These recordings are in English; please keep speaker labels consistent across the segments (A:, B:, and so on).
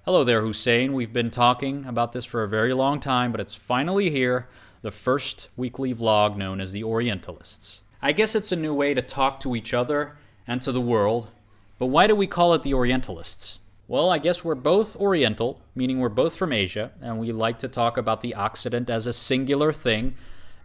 A: Hello there, Hussein. We've been talking about this for a very long time, but it's finally here, the first weekly vlog known as The Orientalists. I guess it's a new way to talk to each other and to the world, but why do we call it The Orientalists? Well, I guess we're both Oriental, meaning we're both from Asia, and we like to talk about the Occident as a singular thing,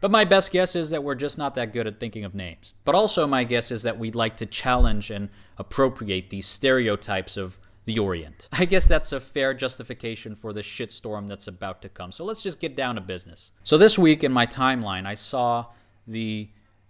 A: but my best guess is that we're just not that good at thinking of names. But also my guess is that we'd like to challenge and appropriate these stereotypes of the Orient. I guess that's a fair justification for the shitstorm that's about to come. So let's just get down to business. So this week in my timeline, I saw the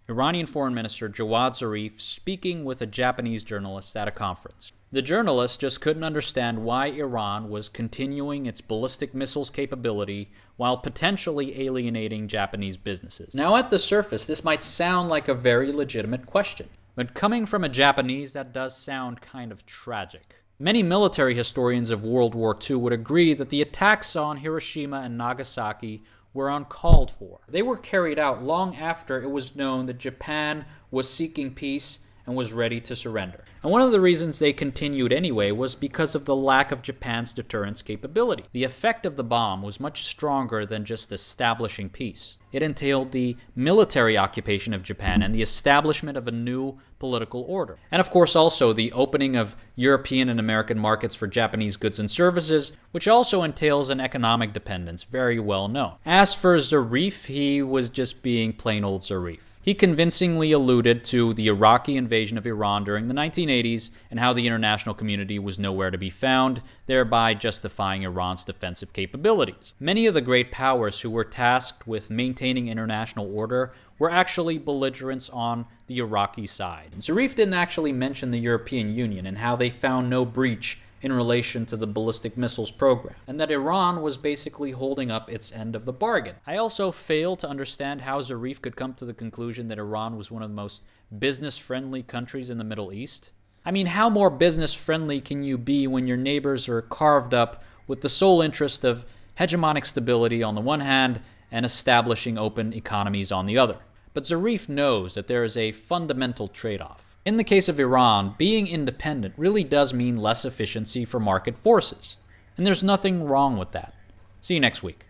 A: Iranian foreign minister Jawad Zarif speaking with a Japanese journalist at a conference. The journalist just couldn't understand why Iran was continuing its ballistic missiles capability while potentially alienating Japanese businesses. Now at the surface, this might sound like a very legitimate question, but coming from a Japanese, that does sound kind of tragic. Many military historians of World War II would agree that the attacks on Hiroshima and Nagasaki were uncalled for. They were carried out long after it was known that Japan was seeking peace and was ready to surrender. And one of the reasons they continued anyway was because of the lack of Japan's deterrence capability. The effect of the bomb was much stronger than just establishing peace. It entailed the military occupation of Japan and the establishment of a new political order. And of course also the opening of European and American markets for Japanese goods and services, which also entails an economic dependence very well known. As for Zarif, he was just being plain old Zarif. He convincingly alluded to the Iraqi invasion of Iran during the 1980s and how the international community was nowhere to be found, thereby justifying Iran's defensive capabilities. Many of the great powers who were tasked with maintaining international order were actually belligerents on the Iraqi side. And Zarif didn't actually mention the European Union and how they found no breach in relation to the ballistic missiles program, and that Iran was basically holding up its end of the bargain. I also fail to understand how Zarif could come to the conclusion that Iran was one of the most business-friendly countries in the Middle East. I mean, how more business-friendly can you be when your neighbors are carved up with the sole interest of hegemonic stability on the one hand and establishing open economies on the other? But Zarif knows that there is a fundamental trade-off. In the case of Iran, being independent really does mean less efficiency for market forces. And there's nothing wrong with that. See you next week.